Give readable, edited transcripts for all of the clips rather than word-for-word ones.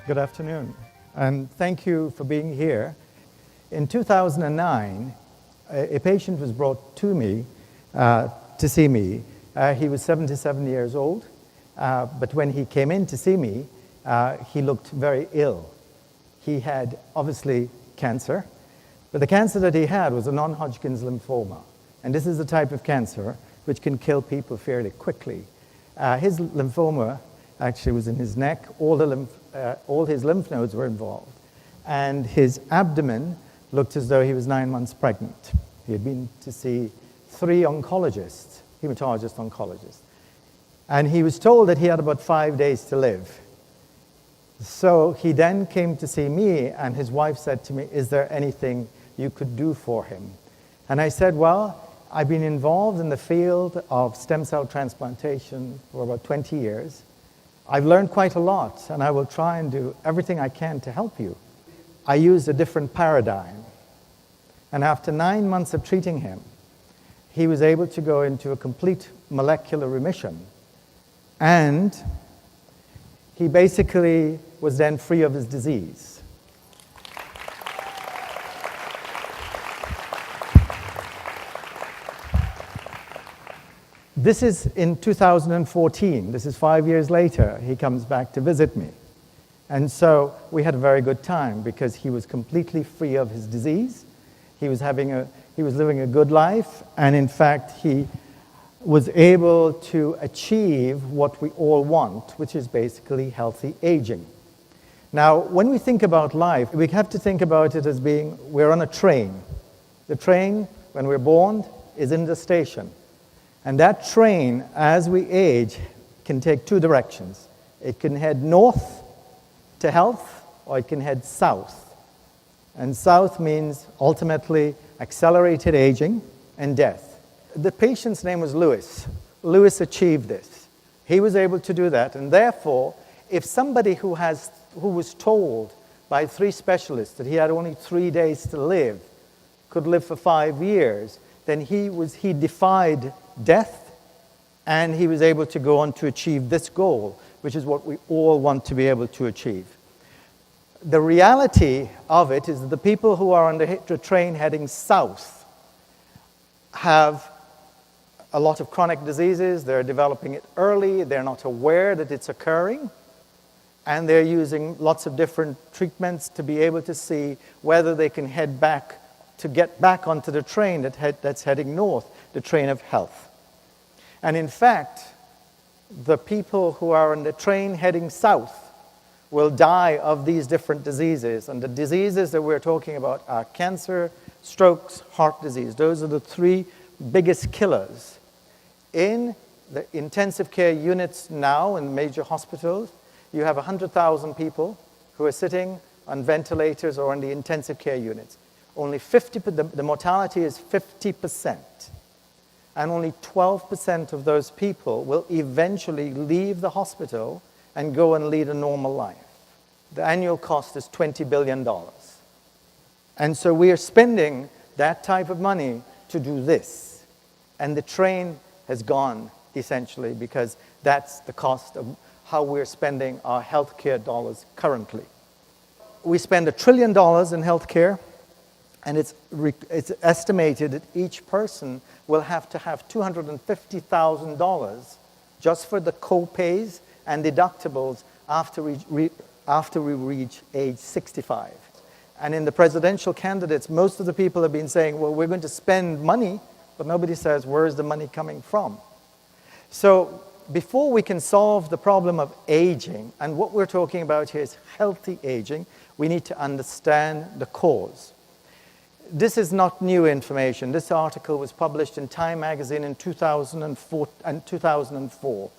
Good afternoon, and thank you for being here. In 2009, a patient was brought to me to see me. He was 77 years old, but when he came in to see me, he looked very ill. He had, obviously, cancer, but the cancer that he had was a non-Hodgkin's lymphoma, and this is the type of cancer which can kill people fairly quickly. His lymphoma actually was in his neck. All his lymph nodes were involved, and his abdomen looked as though he was 9 months pregnant. He had been to see 3 oncologists, hematologist oncologists, and he was told that he had about 5 days to live. So he then came to see me, and his wife said to me, "Is there anything you could do for him?" And I said, "Well, I've been involved in the field of stem cell transplantation for about 20 years. I've learned quite a lot, and I will try and do everything I can to help you." I used a different paradigm. And after 9 months of treating him, he was able to go into a complete molecular remission. And he basically was then free of his disease. This is in 2014. This is 5 years later. He comes back to visit me. And so we had a very good time because he was completely free of his disease. He was living a good life, and in fact, he was able to achieve what we all want, which is basically healthy aging. Now, when we think about life, we have to think about it as being, we're on a train. The train, when we're born, is in the station. And that train, as we age, can take 2 directions. It can head north to health, or it can head south. And south means ultimately accelerated aging and death. The patient's name was Lewis. Lewis achieved this. He was able to do that, and therefore, if somebody who was told by 3 specialists that he had only 3 days to live could live for 5 years, then he defied death, and he was able to go on to achieve this goal, which is what we all want to be able to achieve. The reality of it is that the people who are on the train heading south have a lot of chronic diseases. They're developing it early. They're not aware that it's occurring, and they're using lots of different treatments to be able to see whether they can get back onto the train that's heading north, the train of health. And in fact, the people who are on the train heading south will die of these different diseases. And the diseases that we're talking about are cancer, strokes, heart disease. Those are the 3 biggest killers. In the intensive care units now in major hospitals, you have 100,000 people who are sitting on ventilators or on the intensive care units. Only the mortality is 50%. And only 12% of those people will eventually leave the hospital and go and lead a normal life. The annual cost is $20 billion. And so we are spending that type of money to do this. And the train has gone, essentially, because that's the cost of how we're spending our healthcare dollars currently. We spend $1 trillion in healthcare, and it's estimated that each person will have to have $250,000 just for the co-pays and deductibles after we reach age 65. And in the presidential candidates, most of the people have been saying, well, we're going to spend money, but nobody says, where is the money coming from? So before we can solve the problem of aging, and what we're talking about here is healthy aging, we need to understand the cause. This is not new information. This article was published in Time magazine in 2004.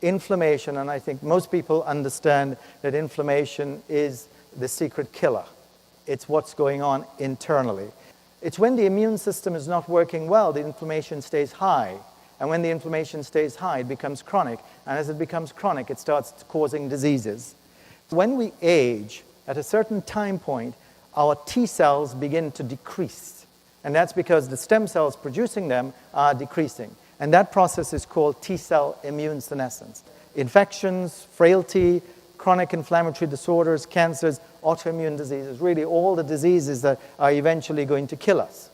Inflammation, and I think most people understand that inflammation is the secret killer. It's what's going on internally. It's when the immune system is not working well, the inflammation stays high. And when the inflammation stays high, it becomes chronic. And as it becomes chronic, it starts causing diseases. When we age, at a certain time point, our T cells begin to decrease. And that's because the stem cells producing them are decreasing. And that process is called T cell immune senescence. Infections, frailty, chronic inflammatory disorders, cancers, autoimmune diseases, really all the diseases that are eventually going to kill us.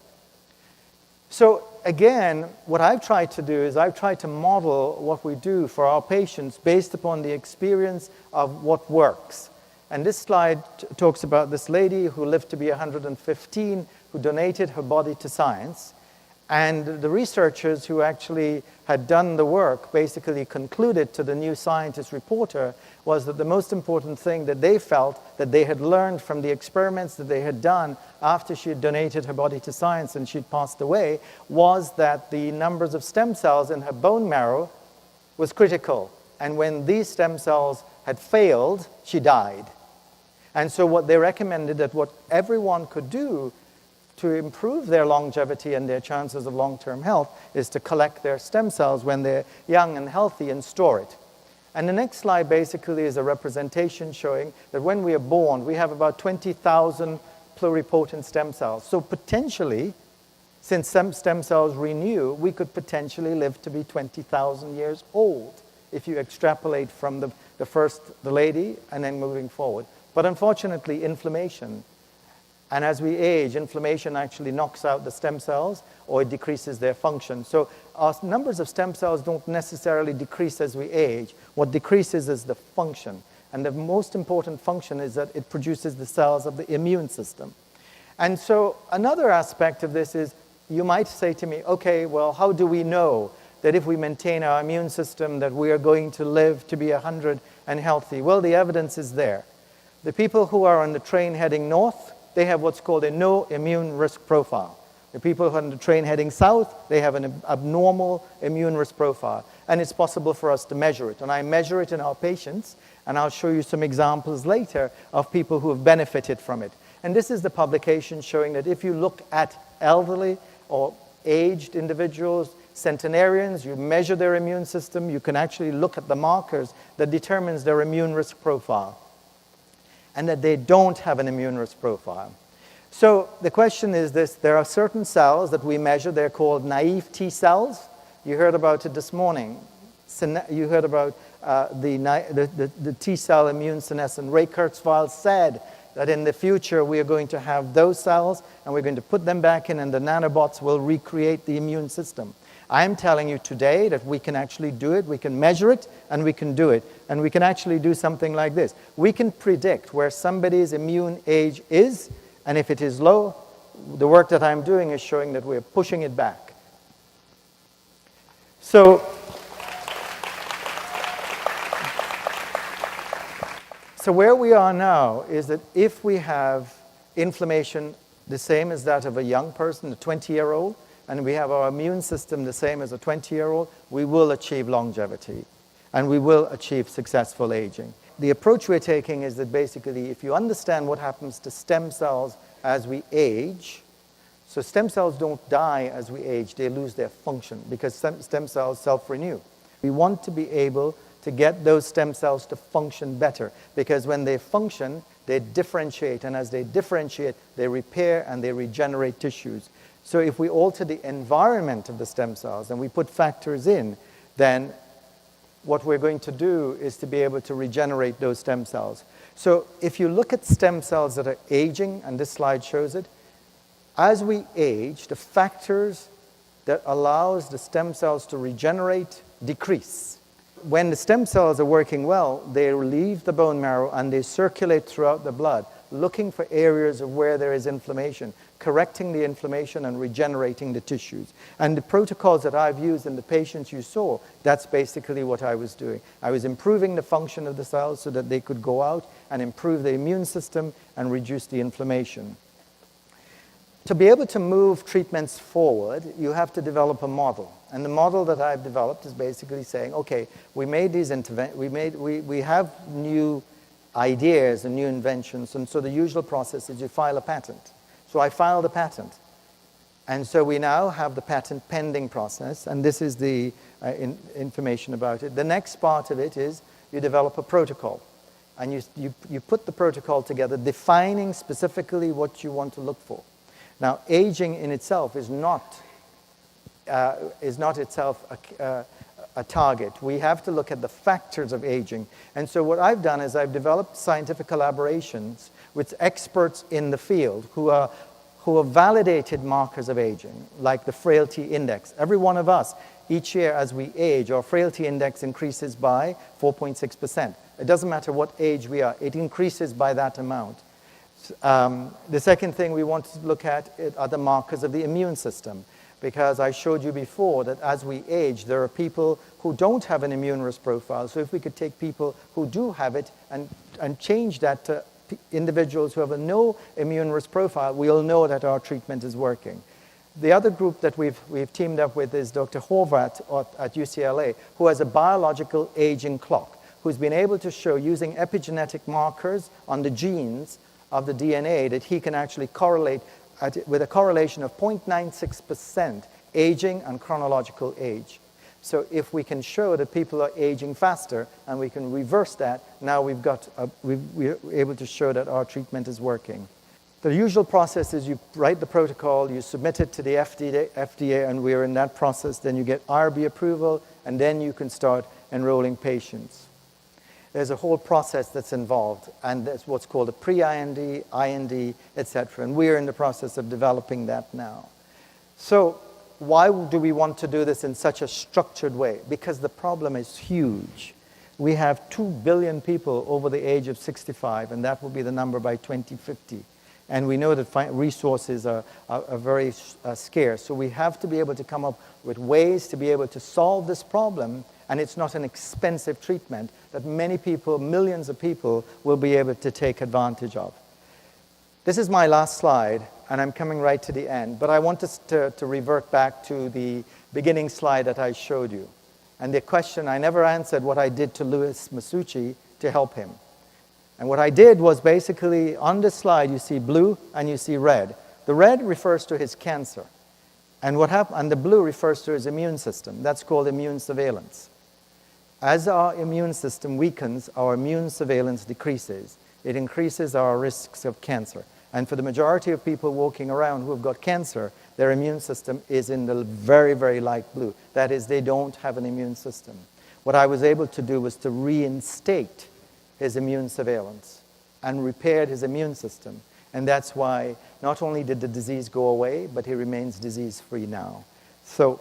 So again, what I've tried to do is I've tried to model what we do for our patients based upon the experience of what works. And this slide talks about this lady who lived to be 115, who donated her body to science. And the researchers who actually had done the work basically concluded to the New Scientist reporter was that the most important thing that they felt that they had learned from the experiments that they had done after she had donated her body to science and she'd passed away was that the numbers of stem cells in her bone marrow was critical. And when these stem cells had failed, she died. And so what they recommended that what everyone could do to improve their longevity and their chances of long-term health is to collect their stem cells when they're young and healthy and store it. And the next slide basically is a representation showing that when we are born, we have about 20,000 pluripotent stem cells. So potentially, since some stem cells renew, we could potentially live to be 20,000 years old if you extrapolate from the lady and then moving forward. But unfortunately, inflammation. And as we age, inflammation actually knocks out the stem cells or it decreases their function. So our numbers of stem cells don't necessarily decrease as we age. What decreases is the function. And the most important function is that it produces the cells of the immune system. And so another aspect of this is you might say to me, okay, well, how do we know that if we maintain our immune system that we are going to live to be 100 and healthy? Well, the evidence is there. The people who are on the train heading north, they have what's called a no immune risk profile. The people who are on the train heading south, they have an abnormal immune risk profile. And it's possible for us to measure it. And I measure it in our patients, and I'll show you some examples later of people who have benefited from it. And this is the publication showing that if you look at elderly or aged individuals, centenarians, you measure their immune system, you can actually look at the markers that determines their immune risk profile, and that they don't have an immune risk profile. So the question is this: there are certain cells that we measure, they're called naive T cells. You heard about it this morning. You heard about the T cell immune senescence. Ray Kurzweil said that in the future we are going to have those cells and we're going to put them back in and the nanobots will recreate the immune system. I'm telling you today that we can actually do it, we can measure it, and we can do it. And we can actually do something like this. We can predict where somebody's immune age is, and if it is low, the work that I'm doing is showing that we're pushing it back. So where we are now is that if we have inflammation the same as that of a young person, a 20-year-old, and we have our immune system the same as a 20-year-old, we will achieve longevity, and we will achieve successful aging. The approach we're taking is that basically if you understand what happens to stem cells as we age, so stem cells don't die as we age, they lose their function because stem cells self-renew. We want to be able to get those stem cells to function better because when they function, they differentiate, and as they differentiate, they repair and they regenerate tissues. So if we alter the environment of the stem cells and we put factors in, then what we're going to do is to be able to regenerate those stem cells. So if you look at stem cells that are aging, and this slide shows it, as we age, the factors that allows the stem cells to regenerate decrease. When the stem cells are working well, they leave the bone marrow and they circulate throughout the blood, looking for areas of where there is inflammation, correcting the inflammation and regenerating the tissues. And the protocols that I've used in the patients you saw, that's basically what I was doing. I was improving the function of the cells so that they could go out and improve the immune system and reduce the inflammation. To be able to move treatments forward, you have to develop a model. And the model that I've developed is basically saying, okay, we made these we have new ideas and new inventions, and so the usual process is you file a patent. So I filed a patent. And so we now have the patent pending process, and this is the information about it. The next part of it is you develop a protocol. And you put the protocol together, defining specifically what you want to look for. Now, aging in itself is not itself a target. We have to look at the factors of aging. And so what I've done is I've developed scientific collaborations with experts in the field who have validated markers of aging, like the frailty index. Every one of us, each year as we age, our frailty index increases by 4.6%. It doesn't matter what age we are, it increases by that amount. The second thing we want to look at are the markers of the immune system, because I showed you before that as we age, there are people who don't have an immune risk profile. So if we could take people who do have it and change that to individuals who have a no immune risk profile, we'll know that our treatment is working. The other group that we've teamed up with is Dr. Horvath at UCLA, who has a biological aging clock, who's been able to show using epigenetic markers on the genes of the DNA that he can actually correlate with a correlation of 0.96% aging and chronological age. So if we can show that people are aging faster and we can reverse that, now we're able to show that our treatment is working. The usual process is you write the protocol, you submit it to the FDA, and we're in that process. Then you get IRB approval, and then you can start enrolling patients. There's a whole process that's involved, and that's what's called a pre-IND, IND, etc. And we're in the process of developing that now. So why do we want to do this in such a structured way? Because the problem is huge. We have 2 billion people over the age of 65, and that will be the number by 2050. And we know that resources are very scarce. So we have to be able to come up with ways to be able to solve this problem, and it's not an expensive treatment that many people, millions of people, will be able to take advantage of. This is my last slide, and I'm coming right to the end. But I want us to revert back to the beginning slide that I showed you. And the question, I never answered what I did to Louis Masucci to help him. And what I did was basically, on this slide, you see blue and you see red. The red refers to his cancer. And the blue refers to his immune system. That's called immune surveillance. As our immune system weakens, our immune surveillance decreases. It increases our risks of cancer. And for the majority of people walking around who have got cancer, their immune system is in the very, very light blue. That is, they don't have an immune system. What I was able to do was to reinstate his immune surveillance and repaired his immune system. And that's why not only did the disease go away, but he remains disease-free now. So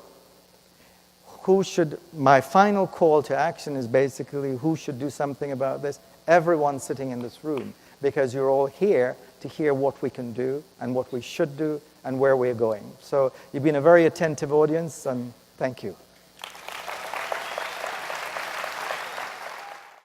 my final call to action is basically who should do something about this? Everyone sitting in this room, because you're all here to hear what we can do and what we should do and where we're going. So you've been a very attentive audience, and thank you.